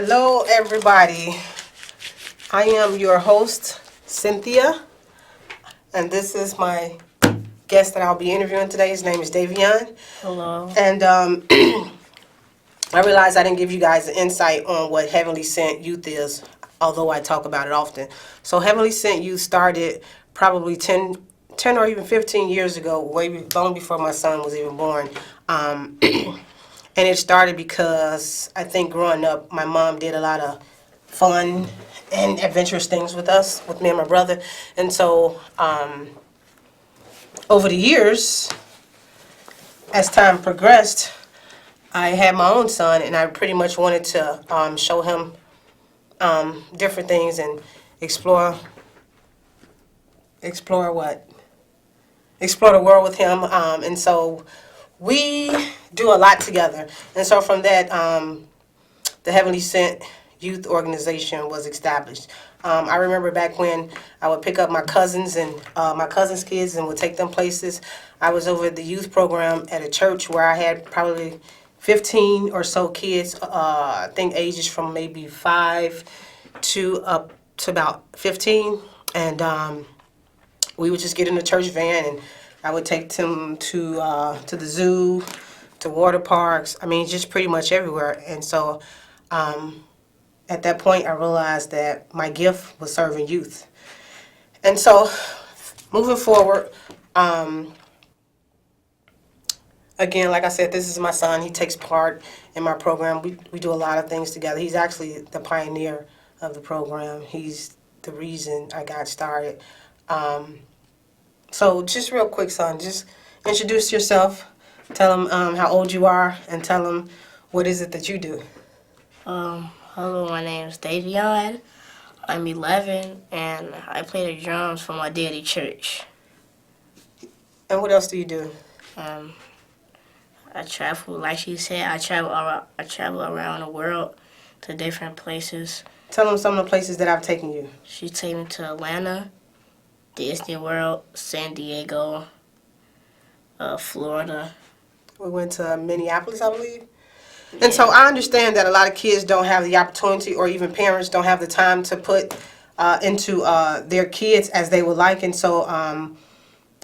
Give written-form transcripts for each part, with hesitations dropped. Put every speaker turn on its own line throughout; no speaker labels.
Hello, everybody. I am your host, Cynthia, and this is my guest that I'll be interviewing today. His name is Davion.
Hello.
And I realized I didn't give you guys an insight on what Heavenly Sent Youth is, although I talk about it often. So Heavenly Sent Youth started probably 10 or even 15 years ago, long before my son was even born. And it started because I think growing up, my mom did a lot of fun and adventurous things with us, with me and my brother. And so over the years, as time progressed, I had my own son, and I pretty much wanted to show him different things and explore what? Explore the world with him. And so we do a lot together. And so from that, the Heavenly Sent Youth Organization was established. I remember back when I would pick up my cousins and my cousins' kids and would take them places. I was over at the youth program at a church where I had probably 15 or so kids, I think ages from maybe 5 to up to about 15. And we would just get in the church van, and I would take them to the zoo, to water parks. I mean, just pretty much everywhere. And so at that point, I realized that my gift was serving youth. And so moving forward, again, like I said, this is my son. He takes part in my program. We do a lot of things together. He's actually the pioneer of the program. He's the reason I got started. So just real quick, son, just introduce yourself. Tell them how old you are, and tell them what is it that you do.
Hello, my name is Davion. I'm 11, and I play the drums for my daily church.
And what else do you do?
I travel, like she said, I travel around the world to different places.
Tell them some of the places that I've taken you.
She took me to Atlanta, Disney World, San Diego, Florida.
We went to Minneapolis, I believe. And so I understand that a lot of kids don't have the opportunity, or even parents don't have the time to put into their kids as they would like. And so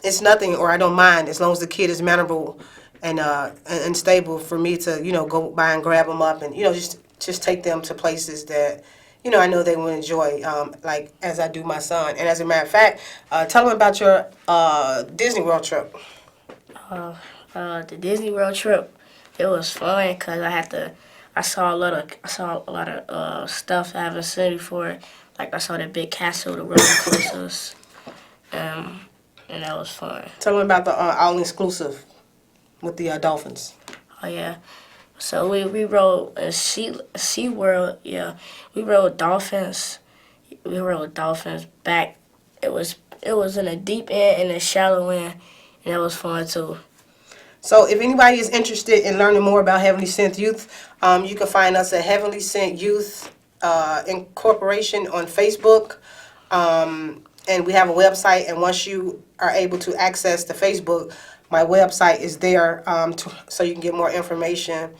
it's nothing, or I don't mind, as long as the kid is mannerable and stable, for me to, go by and grab them up and, just take them to places that, I know they will enjoy, like as I do my son. And as a matter of fact, tell them about your Disney World trip.
The Disney World trip, it was fun because I saw a lot of stuff I haven't seen before. Like I saw the big castle, the roller coasters, and that was fun.
Tell them about the all-inclusive with the dolphins.
Oh yeah, so we rode a Sea World. Yeah, we rode dolphins. We rode dolphins back. It was in the deep end and the shallow end, and that was fun too.
So if anybody is interested in learning more about Heavenly Sent Youth, you can find us at Heavenly Sent Youth Incorporation on Facebook. And we have a website, and once you are able to access the Facebook, my website is there so you can get more information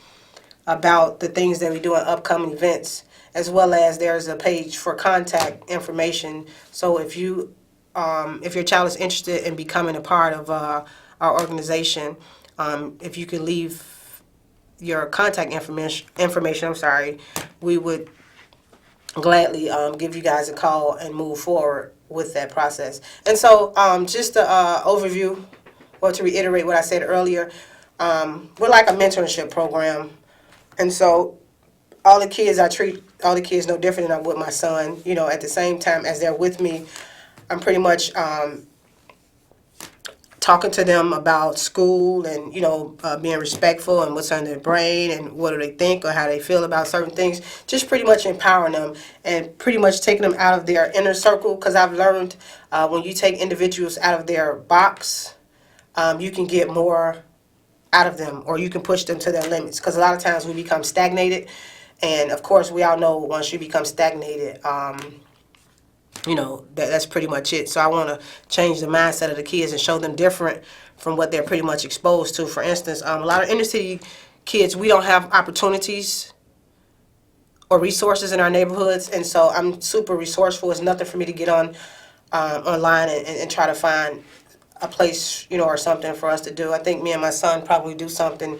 about the things that we do in upcoming events, as well as there's a page for contact information. So if your child is interested in becoming a part of our organization, if you could leave your contact information, we would gladly give you guys a call and move forward with that process. And so just an overview, or to reiterate what I said earlier, we're like a mentorship program. And so I treat all the kids no different than I would my son. At the same time as they're with me, I'm pretty much talking to them about school and, being respectful and what's on their brain and what do they think or how they feel about certain things. Just pretty much empowering them and pretty much taking them out of their inner circle, because I've learned when you take individuals out of their box, you can get more out of them, or you can push them to their limits, because a lot of times we become stagnated. And, of course, we all know once you become stagnated, that's pretty much it. So I want to change the mindset of the kids and show them different from what they're pretty much exposed to. For instance, a lot of inner city kids, we don't have opportunities or resources in our neighborhoods, and so I'm super resourceful. It's nothing for me to get on online and try to find a place, or something for us to do. I think me and my son probably do something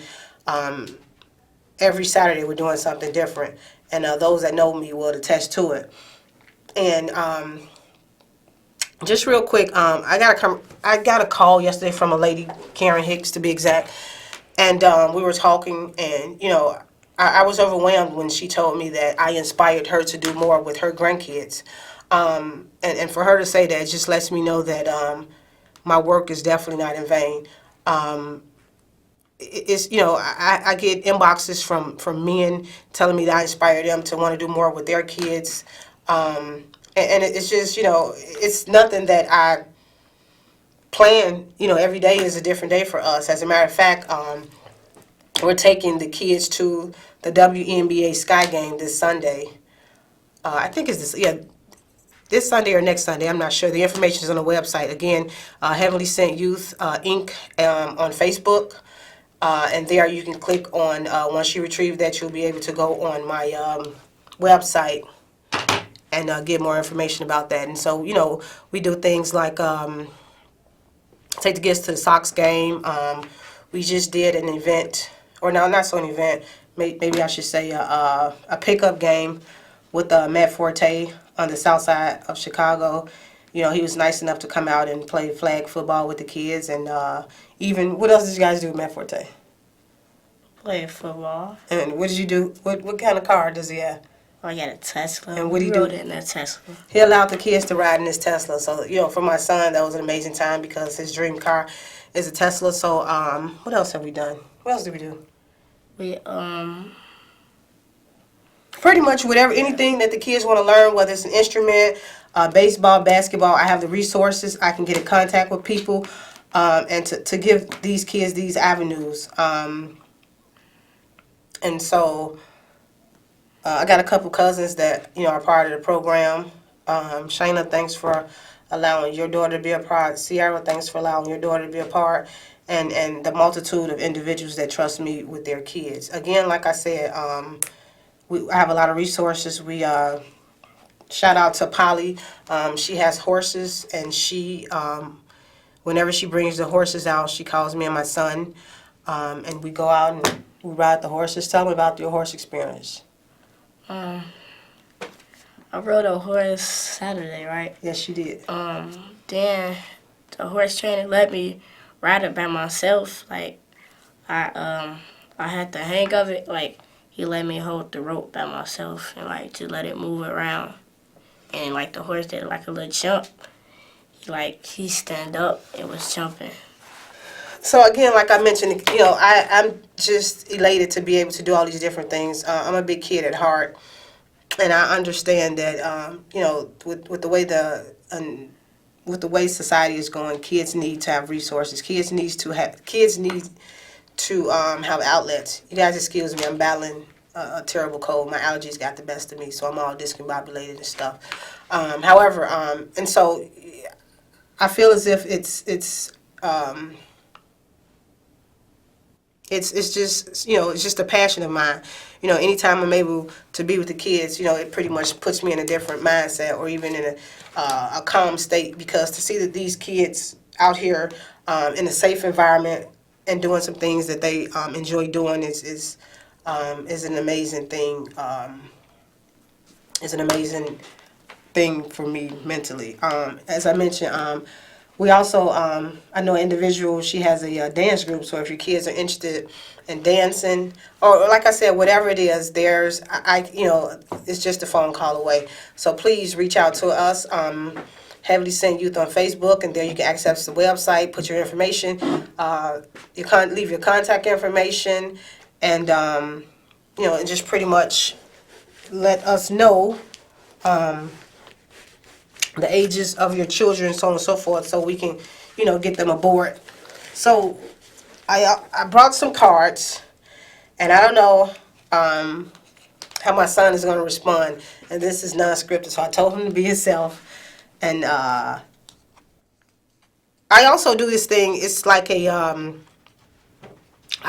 every Saturday. We're doing something different, and those that know me will attest to it. And just real quick, I got a call yesterday from a lady, Karen Hicks to be exact, and we were talking, and I was overwhelmed when she told me that I inspired her to do more with her grandkids, and for her to say that just lets me know that my work is definitely not in vain. It's I get inboxes from men telling me that I inspire them to want to do more with their kids, and it's just it's nothing that I plan. Every day is a different day for us. As a matter of fact, we're taking the kids to the WNBA Sky Game this Sunday. I think it's this Sunday or next Sunday. I'm not sure. The information is on the website. Again, Heavenly Sent Youth Inc. On Facebook. And there you can click on, once you retrieve that, you'll be able to go on my website and get more information about that. And so, we do things like take the kids to the Sox game. We just did an event, or no, not so an event, maybe I should say a pickup game with Matt Forte on the south side of Chicago. He was nice enough to come out and play flag football with the kids. And even, what else did you guys do with Matt Forte?
Play football.
And what did you do? What kind of car does he have?
Oh, I got a Tesla.
And what do you
rode
do?
in that Tesla.
He allowed the kids to ride in his Tesla. So, for my son, that was an amazing time because his dream car is a Tesla. So, what else have we done? What else did we do?
We,
Pretty much anything that the kids want to learn, whether it's an instrument, baseball, basketball. I have the resources. I can get in contact with people and to give these kids these avenues. And so I got a couple cousins that, are part of the program. Shayna, thanks for allowing your daughter to be a part. Sierra, thanks for allowing your daughter to be a part. And the multitude of individuals that trust me with their kids. Again, like I said, I have a lot of resources. We shout out to Polly. She has horses, and she, whenever she brings the horses out, she calls me and my son, and we go out and we ride the horses. Tell me about your horse experience.
I rode a horse Saturday, right?
Yes, you did.
Then the horse trainer let me ride it by myself. Like, I had the hang of it. Like, he let me hold the rope by myself and, like, just let it move around. And, like, the horse did, like, a little jump. He stand up and was jumping.
So again, like I mentioned, I'm just elated to be able to do all these different things. I'm a big kid at heart, and I understand that with the way society is going, kids need to have resources. Kids need to have outlets. You guys excuse me, I'm battling a terrible cold. My allergies got the best of me, so I'm all discombobulated and stuff. However, and so I feel as if it's just a passion of mine. Anytime I'm able to be with the kids, it pretty much puts me in a different mindset, or even in a calm state, because to see that these kids out here in a safe environment and doing some things that they enjoy doing is an amazing thing. Is an amazing thing for me mentally. As I mentioned, we also, I know an individual, she has a dance group, so if your kids are interested in dancing, or like I said, whatever it is, it's just a phone call away. So please reach out to us, Heavenly Sent Youth on Facebook, and there you can access the website, put your information, leave your contact information, and, and just pretty much let us know the ages of your children, so on and so forth, so we can, get them aboard. So I brought some cards, and I don't know how my son is going to respond. And this is non-scripted, so I told him to be himself. And I also do this thing. It's like I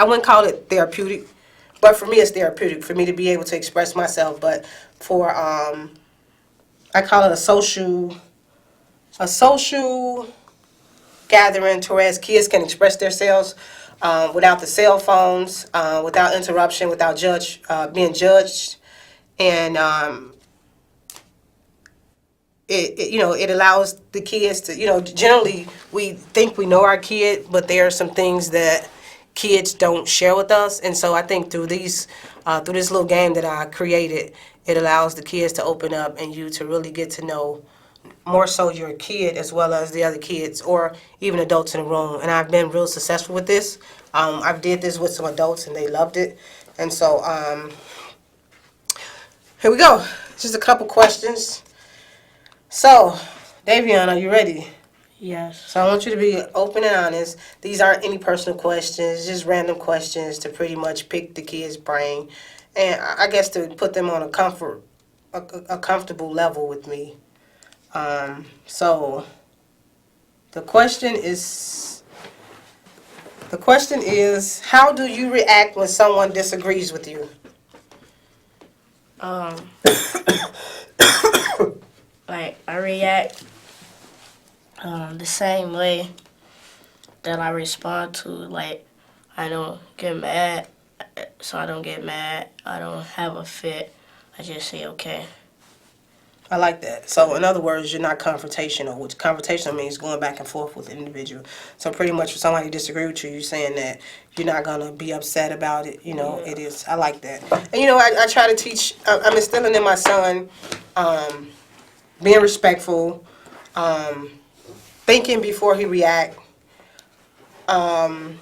wouldn't call it therapeutic, But for me, it's therapeutic for me to be able to express myself. But for I call it a social gathering to where kids can express themselves without the cell phones, without interruption, without being judged, and it allows the kids to, generally we think we know our kid, but there are some things that kids don't share with us, and so I think through through this little game that I created, it allows the kids to open up and you to really get to know more so your kid as well as the other kids or even adults in the room. And I've been real successful with this. I've did this with some adults and they loved it. And so here we go. Just a couple questions. So, Davion, are you ready?
Yes.
So I want you to be open and honest. These aren't any personal questions, just random questions to pretty much pick the kid's brain. And I guess to put them on a comfortable level with me. So the question is, how do you react when someone disagrees with you?
Like I react the same way that I respond to. Like I don't get mad, so I don't get mad. I don't have a fit. I just say okay.
I like that. So in other words, you're not confrontational, which confrontational means going back and forth with an individual. So pretty much if somebody disagrees with you, you're saying that you're not going to be upset about it. It is. I like that. And I try to teach, I'm instilling in my son being respectful, thinking before he react, and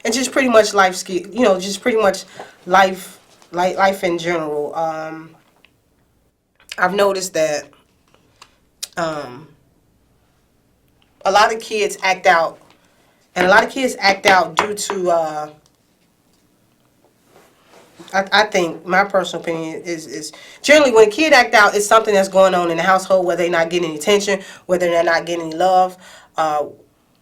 just pretty much life skill, just pretty much life in general. I've noticed that a lot of kids act out, and a lot of kids act out due to, I think, my personal opinion is generally when a kid act out, it's something that's going on in the household where they're not getting any attention, whether they're not getting any love,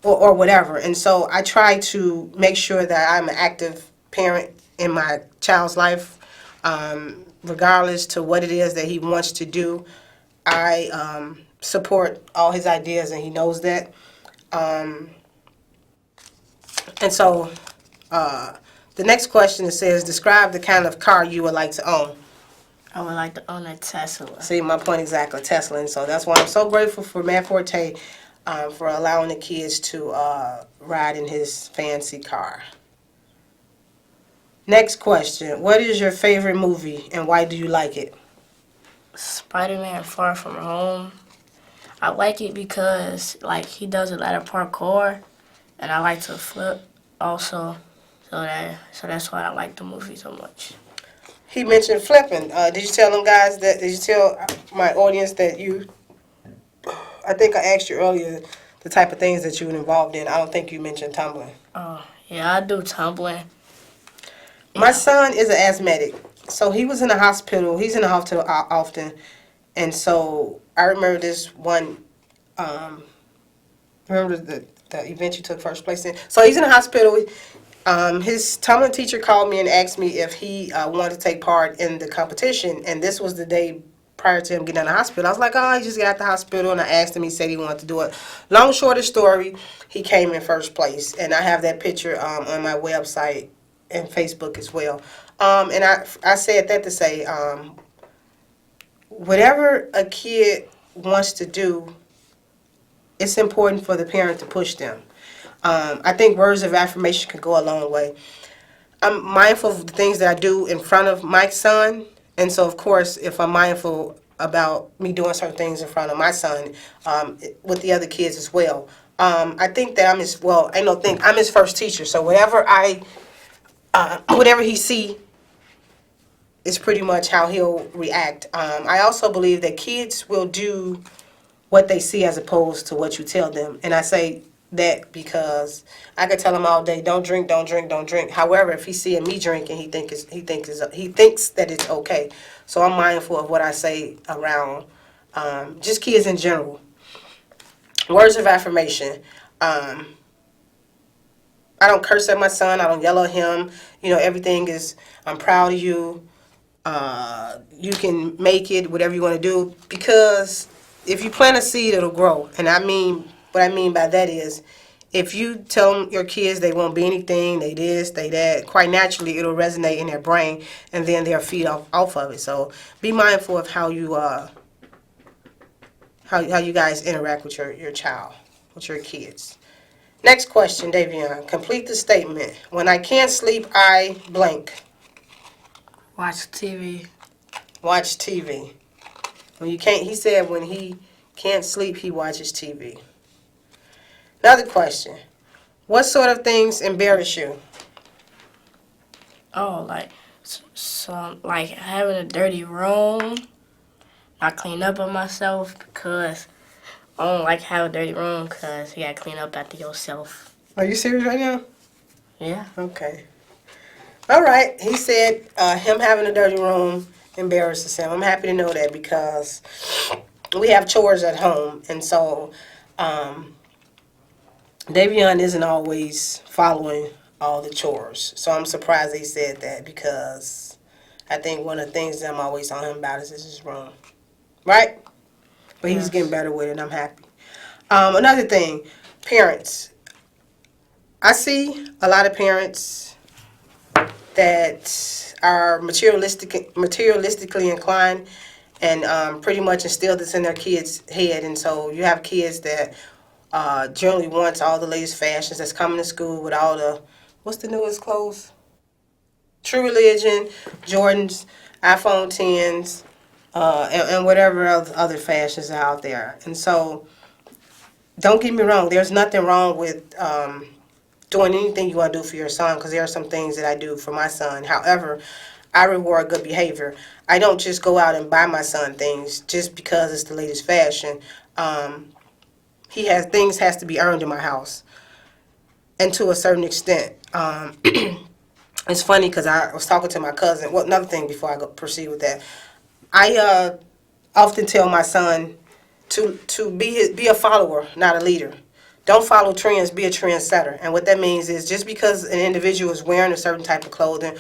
or whatever. And so I try to make sure that I'm an active parent in my child's life, regardless to what it is that he wants to do. I support all his ideas, and he knows that. And so the next question, it says, describe the kind of car you would like to own.
I would like to own a Tesla.
See, my point exactly, Tesla. And so that's why I'm so grateful for Matt Forte for allowing the kids to ride in his fancy car. Next question. What is your favorite movie and why do you like it?
Spider-Man Far From Home. I like it because he does a lot of parkour, and I like to flip also. So that's why I like the movie so much.
He mentioned flipping. Did you tell them guys did you tell my audience that I think I asked you earlier the type of things that you were involved in. I don't think you mentioned tumbling.
Oh, yeah, I do tumbling.
My son is an asthmatic. So he was in the hospital. He's in the hospital often. And so I remember this one, remember the event you took first place in? So he's in the hospital. His tumbling teacher called me and asked me if he wanted to take part in the competition. And this was the day prior to him getting out of the hospital. I was like, oh, he just got out of the hospital. And I asked him, he said he wanted to do it. Long, shorter story, he came in first place. And I have that picture on my website and Facebook as well. And I said that to say, whatever a kid wants to do, it's important for the parent to push them. I think words of affirmation can go a long way. I'm mindful of the things that I do in front of my son. And so, of course, if I'm mindful about me doing certain things in front of my son, with the other kids as well. I think that I'm his first teacher. So whatever he see is pretty much how he'll react. I also believe that kids will do what they see as opposed to what you tell them. And I say that because I could tell him all day, don't drink, don't drink, don't drink. However, if he's seeing me drinking, he thinks that it's okay. So I'm mindful of what I say around just kids in general. Words of affirmation. I don't curse at my son. I don't yell at him. Everything is, I'm proud of you. You can make it, whatever you want to do. Because if you plant a seed, it'll grow. And what I mean by that is, if you tell your kids they won't be anything, they this, they that, quite naturally it'll resonate in their brain, and then they'll feed off of it. So be mindful of how you how you guys interact with your child, with your kids. Next question, Davion. Complete the statement. When I can't sleep, I blank.
Watch TV.
Watch TV. He said when he can't sleep, he watches TV. Another question. What sort of things embarrass you?
Oh, like like having a dirty room. I clean up on myself because I don't like having a dirty room because you gotta clean up after yourself.
Are you serious right now?
Yeah.
Okay. All right. He said him having a dirty room embarrasses him. I'm happy to know that because we have chores at home. And so Davion isn't always following all the chores. So I'm surprised he said that because I think one of the things that I'm always on him about is his room. Right? But he's getting better with it, and I'm happy. Another thing, parents. I see a lot of parents that are materialistically inclined and pretty much instill this in their kids' head. And so you have kids that generally wants all the latest fashions that's coming to school with all the, what's the newest clothes? True Religion, Jordans, iPhone 10s, and whatever other fashions are out there. And so, don't get me wrong, there's nothing wrong with doing anything you want to do for your son, because there are some things that I do for my son. However, I reward good behavior. I don't just go out and buy my son things just because it's the latest fashion. Things has to be earned in my house, and to a certain extent. It's funny because I was talking to my cousin. Well, another thing before I proceed with that, I often tell my son to be a follower, not a leader. Don't follow trends, be a trendsetter. And what that means is just because an individual is wearing a certain type of clothing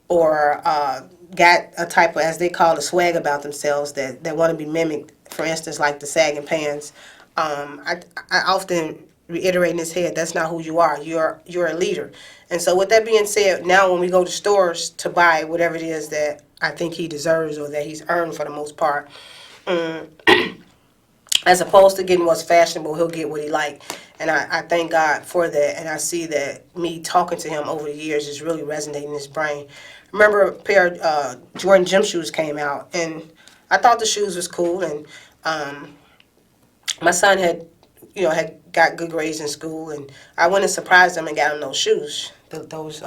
or got a type of, as they call it, swag about themselves that want to be mimicked, for instance, like the sagging pants, I often reiterate in his head, that's not who you are. You're a leader. And so with that being said, now when we go to stores to buy whatever it is that I think he deserves or that he's earned for the most part, as opposed to getting what's fashionable, he'll get what he like. And I thank God for that. And I see that me talking to him over the years is really resonating in his brain. I remember a pair of Jordan gym shoes came out, and I thought the shoes was cool. And my son had got good grades in school, and I went and surprised him and got him those shoes, those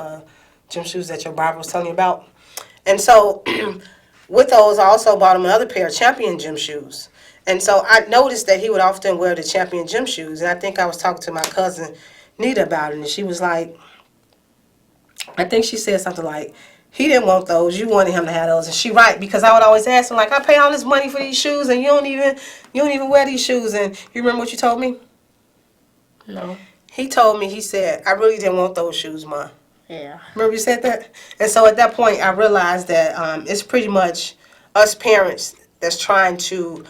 gym shoes that your barber was telling you about. And so with those, I also bought him another pair of Champion gym shoes. And so I noticed that he would often wear the Champion gym shoes. And I think I was talking to my cousin Nita about it, and she was like, I think she said something like, he didn't want those, you wanted him to have those. And she right, because I would always ask him, like, I pay all this money for these shoes and you don't even wear these shoes. And you remember what you told me?
No.
He told me, he said, I really didn't want those shoes, Ma.
Yeah.
Remember you said that? And so at that point, I realized that it's pretty much us parents that's trying to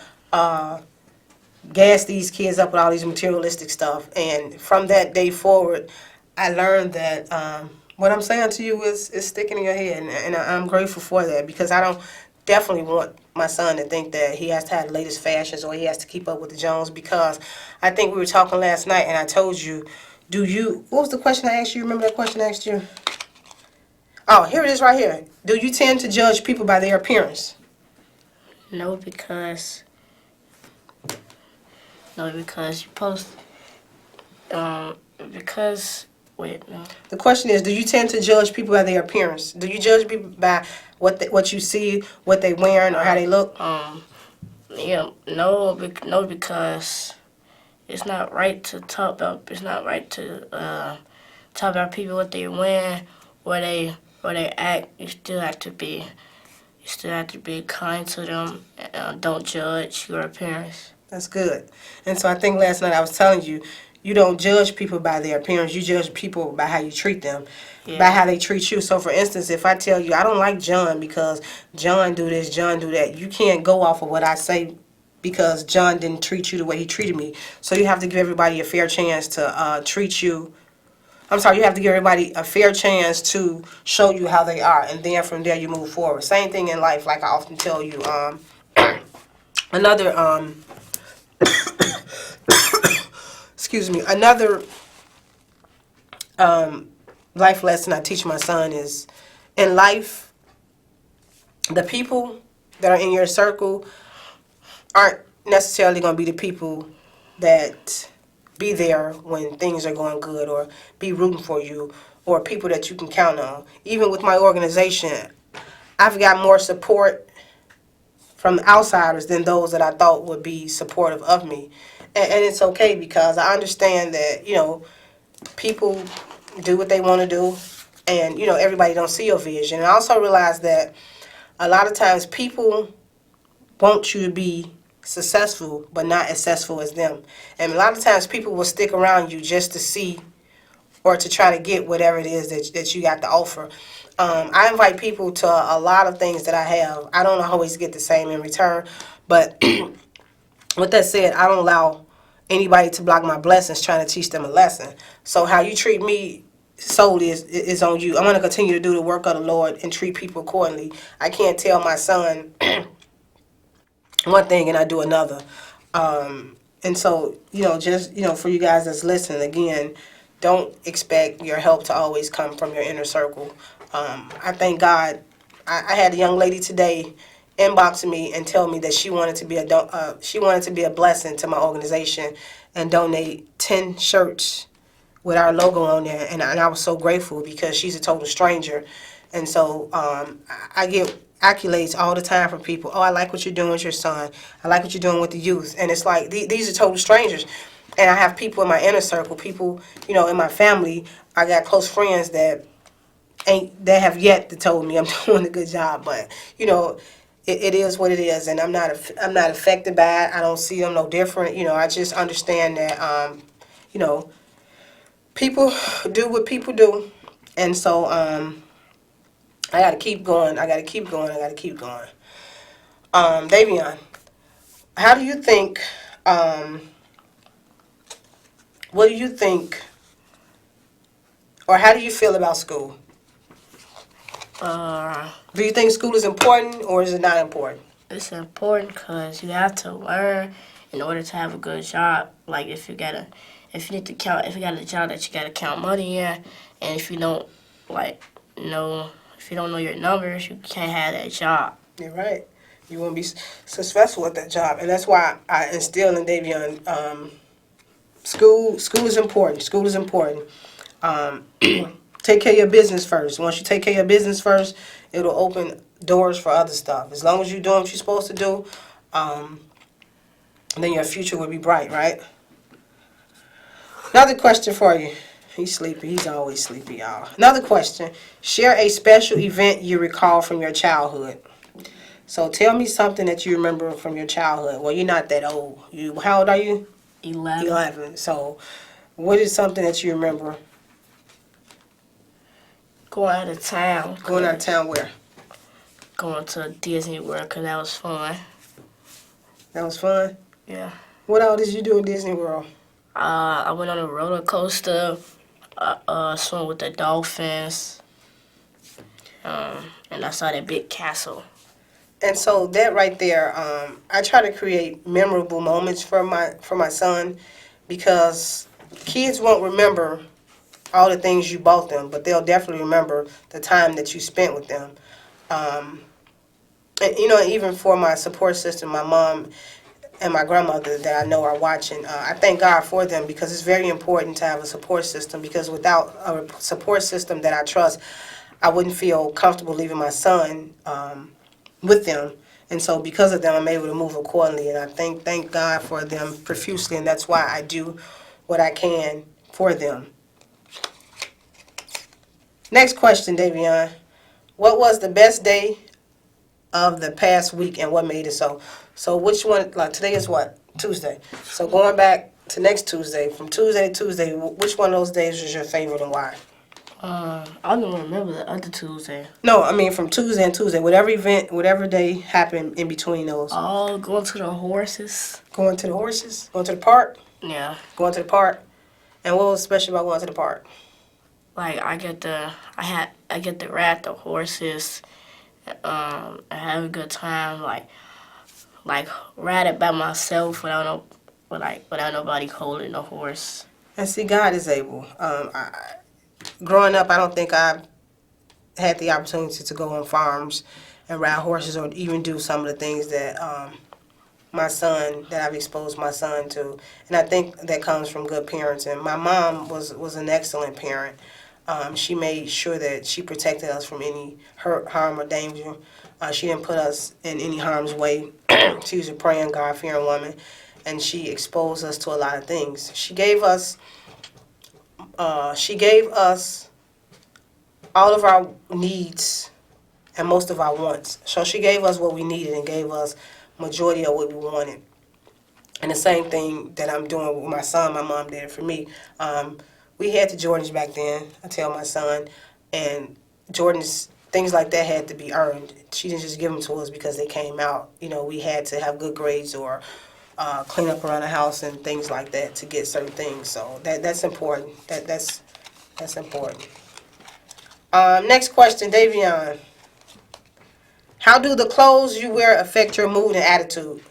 gas these kids up with all these materialistic stuff. And from that day forward, I learned that what I'm saying to you is sticking in your head. And I'm grateful for that, because I don't definitely want my son to think that he has to have the latest fashions or he has to keep up with the Jones, because I think we were talking last night and I told you, what was the question I asked you? Remember that question I asked you? Oh, here it is right here. Do you tend to judge people by their appearance?
No, because you post, wait, no.
The question is, do you tend to judge people by their appearance? Do you judge people by what you see, what they wearing, or how they look?
Yeah, no, because it's not right to talk about. It's not right to talk about people, what they wear, or they act. You still have to be kind to them. Don't judge your appearance.
That's good. And so I think last night I was telling you, you don't judge people by their appearance. You judge people by how you treat them,
Yeah.
by how they treat you. So, for instance, if I tell you I don't like John because John do this, John do that, you can't go off of what I say because John didn't treat you the way he treated me. So you have to give everybody a fair chance to treat you. I'm sorry, you have to give everybody a fair chance to show you how they are, and then from there you move forward. Same thing in life, like I often tell you. Another excuse me, another life lesson I teach my son is, in life, the people that are in your circle aren't necessarily going to be the people that be there when things are going good or be rooting for you or people that you can count on. Even with my organization, I've got more support from outsiders than those that I thought would be supportive of me. And it's okay because I understand that, people do what they want to do, and, everybody don't see your vision. And I also realize that a lot of times people want you to be successful, but not as successful as them. And a lot of times people will stick around you just to see or to try to get whatever it is that you got to offer. I invite people to a lot of things that I have. I don't always get the same in return, but with that said, I don't allow anybody to block my blessings trying to teach them a lesson. So how you treat me solely is on you. I'm going to continue to do the work of the Lord and treat people accordingly. I can't tell my son one thing and I do another. And so, just, for you guys that's listening, again, don't expect your help to always come from your inner circle. I thank God. I had a young lady today inbox me and tell me that she wanted to be a blessing to my organization and donate 10 shirts with our logo on there, and I was so grateful because she's a total stranger. And so I get accolades all the time from people. Oh, I like what you're doing with your son. I like what you're doing with the youth. And it's like, these are total strangers. And I have people in my inner circle, people, in my family. I got close friends that have yet to tell me I'm doing a good job. But, it is what it is. And I'm not affected by it. I don't see them no different. I just understand that, people do what people do. And so I got to keep going. I got to keep going. Davion, how do you think, what do you think, or how do you feel about school? Do you think school is important or is it not important?
It's important because you have to learn in order to have a good job. Like if you got a job that you gotta count money in, and if you don't if you don't know your numbers, you can't have that job.
You're right. You won't be successful at that job, and that's why I instill in Davion, school is important. School is important. Take care of your business first. Once you take care of your business first, it'll open doors for other stuff. As long as you're doing what you're supposed to do, then your future will be bright, right? Another question for you. He's sleepy. He's always sleepy, y'all. Another question. Share a special event you recall from your childhood. So tell me something that you remember from your childhood. Well, you're not that old. How old are you?
11.
11. So what is something that you remember?
Going out of town.
Going out of town where?
Going to Disney World because that was fun.
That was fun?
Yeah.
What all did you do in Disney World?
I went on a roller coaster, swam with the dolphins, and I saw that big castle.
And so that right there, I try to create memorable moments for my son, because kids won't remember all the things you bought them, but they'll definitely remember the time that you spent with them. And even for my support system, my mom and my grandmother that I know are watching, I thank God for them, because it's very important to have a support system, because without a support system that I trust, I wouldn't feel comfortable leaving my son with them. And so because of them, I'm able to move accordingly, and I thank God for them profusely, and that's why I do what I can for them. Next question, Davion. What was the best day of the past week and what made it so? So which one, like today is what? Tuesday. So going back to next Tuesday. From Tuesday to Tuesday, which one of those days was your favorite and why?
I don't remember the other Tuesday.
No, I mean from Tuesday and Tuesday. Whatever event, whatever day happened in between those.
Oh, going to the horses.
Going to the horses? Going to the park?
Yeah.
Going to the park? And what was special about going to the park?
Like I get to ride the horses. I have a good time. Like ride it by myself without nobody holding the horse.
And see, God is able. Growing up, I don't think I had the opportunity to go on farms and ride horses or even do some of the things that I've exposed my son to. And I think that comes from good parenting. My mom was an excellent parent. She made sure that she protected us from any hurt, harm, or danger. She didn't put us in any harm's way. She was a praying, God-fearing woman, and she exposed us to a lot of things. She gave us all of our needs and most of our wants. So she gave us what we needed and gave us majority of what we wanted. And the same thing that I'm doing with my son, my mom did it for me. We had the Jordans back then, I tell my son, and Jordans, things like that had to be earned. She didn't just give them to us because they came out. You know, we had to have good grades or clean up around the house and things like that to get certain things. So that's important. That's important. Next question, Davion. How do the clothes you wear affect your mood and attitude?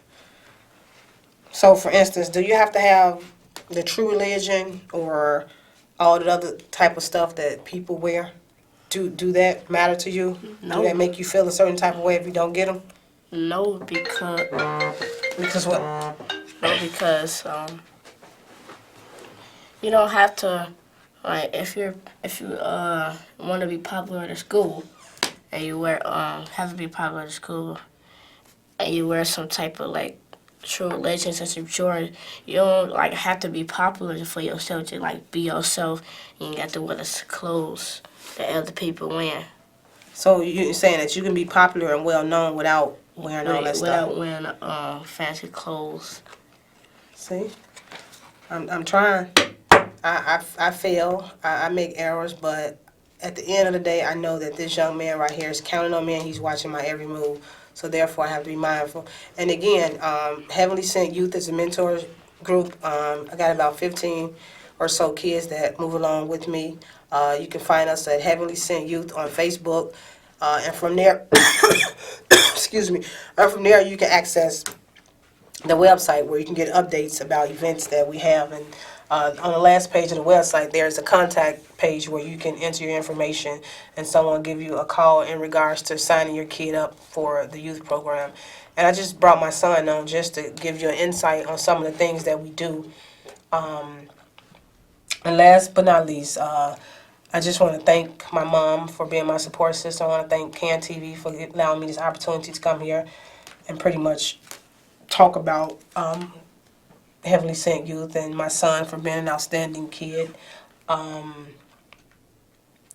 So, for instance, do you have to have the true religion or all the other type of stuff that people wear? Do that matter to you?
No.
Do that make you feel a certain type of way if you don't get them?
No, because
what?
no, because you don't have to. Like if you want to be popular at school, and you wear have to be popular at school, and you wear some type of like true religion such as Jordan, you don't like have to be popular for yourself to like be yourself. You ain't got to wear the clothes that other people wear.
So you're saying that you can be popular and well known without wearing all that stuff?
Without wearing fancy clothes.
See, I'm trying. I fail. I make errors, but at the end of the day, I know that this young man right here is counting on me and he's watching my every move. So therefore, I have to be mindful. And again, Heavenly Cynt Youth is a mentor group. I got about 15 or so kids that move along with me. You can find us at Heavenly Cynt Youth on Facebook. And from there, excuse me, and from there you can access the website where you can get updates about events that we have. And on the last page of the website, there's a contact page where you can enter your information and someone will give you a call in regards to signing your kid up for the youth program. And I just brought my son on just to give you an insight on some of the things that we do. And last but not least, I just want to thank my mom for being my support system. I want to thank CAN TV for allowing me this opportunity to come here and pretty much talk about Heavenly Cynt Youth, and my son for being an outstanding kid. And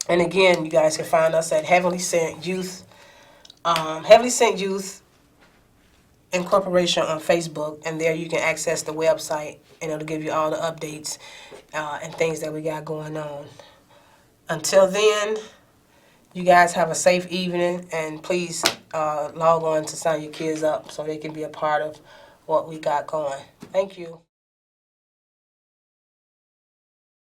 again, you guys can find us at Heavenly Cynt Youth, Heavenly Cynt Youth Incorporation on Facebook, and there you can access the website, and it'll give you all the updates and things that we got going on. Until then, you guys have a safe evening, and please log on to sign your kids up so they can be a part of what we got going. Thank you.